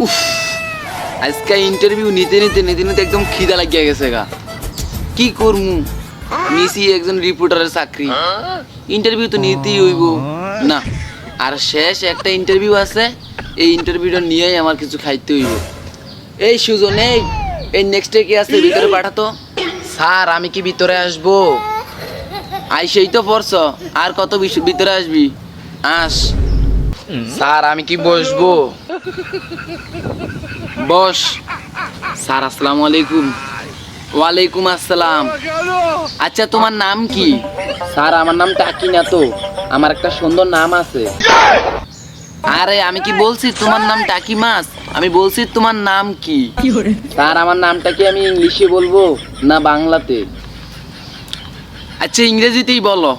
উফ, আজকে ইন্টারভিউ নিতে নিতে একদম খিদা লাগিয়ে গেছে গা। কি করমু, নিছি একজন রিপোর্টারের চাকরি, ইন্টারভিউ তো নিতেই হইব না। আর শেষ একটা ইন্টারভিউ আছে, এই ইন্টারভিউটা নিয়েই আমার কিছু খাইতে হইব। এই সুজন, এই নেক্সটে কি আছে, ভিতরে পাঠাতো। স্যার আমি কি ভিতরে আসবো? আইসেই তো পড়ছ, আর কত ভিতরে আসবি, আস। স্যার আমি কি বসবো? বস। স্যার আসসালামু আলাইকুম। ওয়ালাইকুম আসসালাম। আচ্ছা তোমার নাম কি? স্যার আমার নাম টাকি না তো, আমার একটা সুন্দর নাম আছে। আরে আমি কি বলছি তোমার নাম টাকি মাছ? আমি বলছি তোমার নাম কি? স্যার আমার নামটা কি আমি ইংলিশে বলবো না বাংলাতে? আচ্ছা ইংরেজিতেই বলো।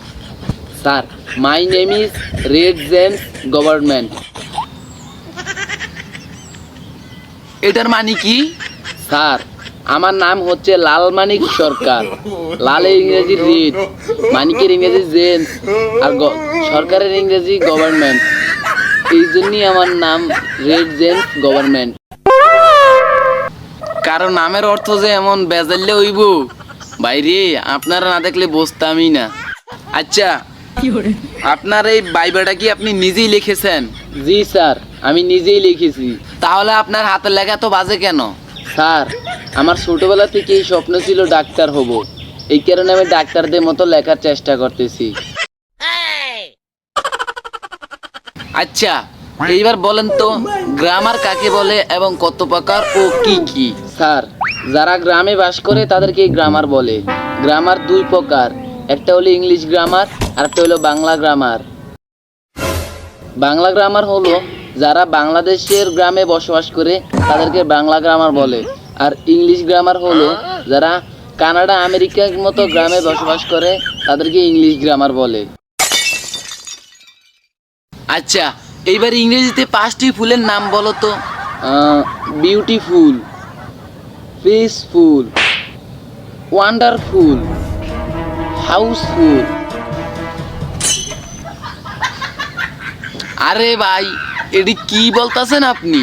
Sir my name is red James government. এটার মানে কি? স্যার আমার নাম হচ্ছে লালমানিক সরকার। লালের ইংরেজি রেড, মানিকের ইংরেজি জেমস, আর সরকারের ইংরেজি গভর্নমেন্ট। এই জন্যই আমার নাম রেড জেমস গভর্নমেন্ট। কারণ নামের অর্থ যে এমন বেজাল্লে হইব বাইরে, আপনারা না দেখলে বুঝতামই না। আচ্ছা আপনার এই বাইবাটা কি আপনি নিজেই লিখেছেন? জি স্যার আমি নিজেই লিখেছি। তাহলে আপনার হাতের লেখা তো বাজে কেন? স্যার আমার ছোটবেলা থেকেই স্বপ্ন ছিল ডাক্তার হব, এই কারণে আমি ডাক্তারদের মতো লেখার চেষ্টা করতেছি। আচ্ছা এইবার বলেন তো গ্রামার কাকে বলে এবং কত প্রকার ও কি কি? স্যার যারা গ্রামে বাস করে তাদেরকে গ্রামার বলে। গ্রামার দুই প্রকার, একটা হলো ইংলিশ গ্রামার আর একটা হলো বাংলা গ্রামার। বাংলা গ্রামার হলো যারা বাংলাদেশের গ্রামে বসবাস করে তাদেরকে বাংলা গ্রামার বলে, আর ইংলিশ গ্রামার হলো যারা কানাডা আমেরিকার মতো গ্রামে বসবাস করে তাদেরকে ইংলিশ গ্রামার বলে। আচ্ছা এইবার ইংরেজিতে 5টি ফুলের নাম বলো তো। Beautiful, peaceful, wonderful, house full. আরে ভাই এটি কি বলতেছেন আপনি?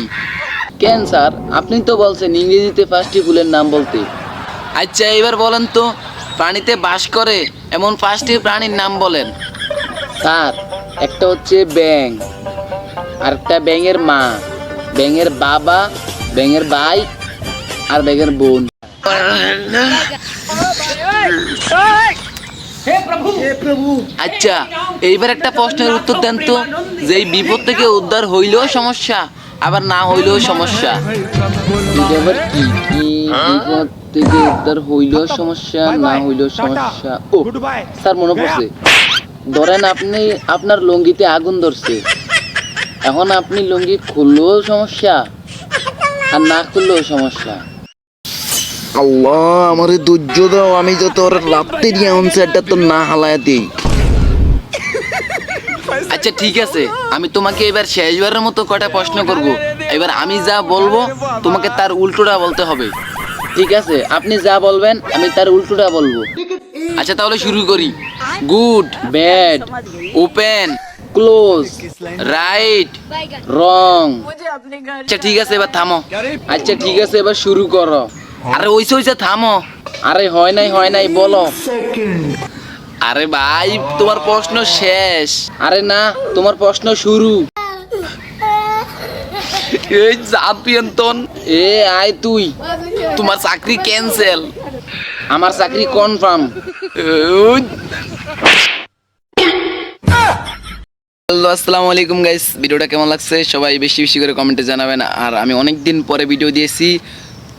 কেন স্যার আপনি তো বলছেন ইংরেজিতে 5টি ফুলের নাম বলতে। আচ্ছা এবার বলেন তো প্রাণীতে বাস করে এমন 5টি প্রাণীর নাম বলেন। স্যার একটা হচ্ছে ব্যাঙ, আরেকটা ব্যাঙের মা, ব্যাঙের বাবা, ব্যাঙের ভাই আর ব্যাঙের বোন। আচ্ছা এইবার একটা প্রশ্নের উত্তর দেন তো, যে এই বিপদ থেকে উদ্ধার হইলেও সমস্যা আবার না হইলেও সমস্যা। এবার কি কি বিপদ থেকে উদ্ধার হইলেও সমস্যা না হইলেও সমস্যা? ও স্যার মনে পড়ছে, ধরেন আপনি আপনার লুঙ্গিতে আগুন ধরছে, এখন আপনি লুঙ্গি খুললেও সমস্যা আর না খুললেও সমস্যা। আল্লাহ আমারে ধৈর্য দাও, আমি তো তোর লাপতে দিয়ে আনসারটা তো না হালায় দেই। আচ্ছা ঠিক আছে, আমি তোমাকে এবার শেষবারের মতো কয়টা প্রশ্ন করব, এবার আমি যা বলবো তোমাকে তার উল্টোটা বলতে হবে। ঠিক আছে আপনি যা বলবেন আমি তার উল্টোটা বলবো। আচ্ছা তাহলে শুরু করি। Good, bad, open, close, right, wrong. আচ্ছা ঠিক আছে এবার থামো। আচ্ছা ঠিক আছে এবার শুরু করো। আরে ওইসে থামো। আরে হয় নাই বলো। আরে ভাই তোমার প্রশ্ন শেষ। আরে না তোমার প্রশ্ন শুরু। এই জাপিয়ন্তন এ আয় তুই, তোমার চাকরি ক্যান্সেল। আমার চাকরি কনফার্ম। হ্যালো আসসালামু আলাইকুম গাইস, ভিডিওটা কেমন লাগছে সবাই বেশি বেশি করে কমেন্টে জানাবেন। আর আমি অনেক দিন পরে ভিডিও দিয়েছি,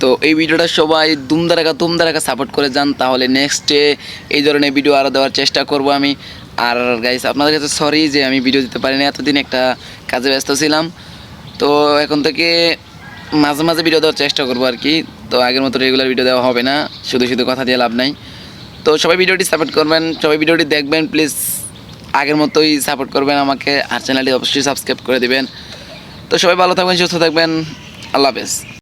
তো এই ভিডিওটা সবাই ধুমধারাকা সাপোর্ট করে যান, তাহলে নেক্সটে এই ধরনের ভিডিও আরও দেওয়ার চেষ্টা করব আমি। আর গাইস আপনাদের কাছে সরি যে আমি ভিডিও দিতে পারিনি, এতদিন একটা কাজে ব্যস্ত ছিলাম, তো এখন থেকে মাঝে মাঝে ভিডিও দেওয়ার চেষ্টা করবো আর কি। তো আগের মতো রেগুলার ভিডিও দেওয়া হবে না, শুধু কথা দিয়ে লাভ নাই। তো সবাই ভিডিওটি সাপোর্ট করবেন, সবাই ভিডিওটি দেখবেন প্লিজ, আগের মতোই সাপোর্ট করবেন আমাকে, আর চ্যানেলটি অবশ্যই সাবস্ক্রাইব করে দিবেন। তো সবাই ভালো থাকবেন, সুস্থ থাকবেন, আল্লাহ হাফেজ।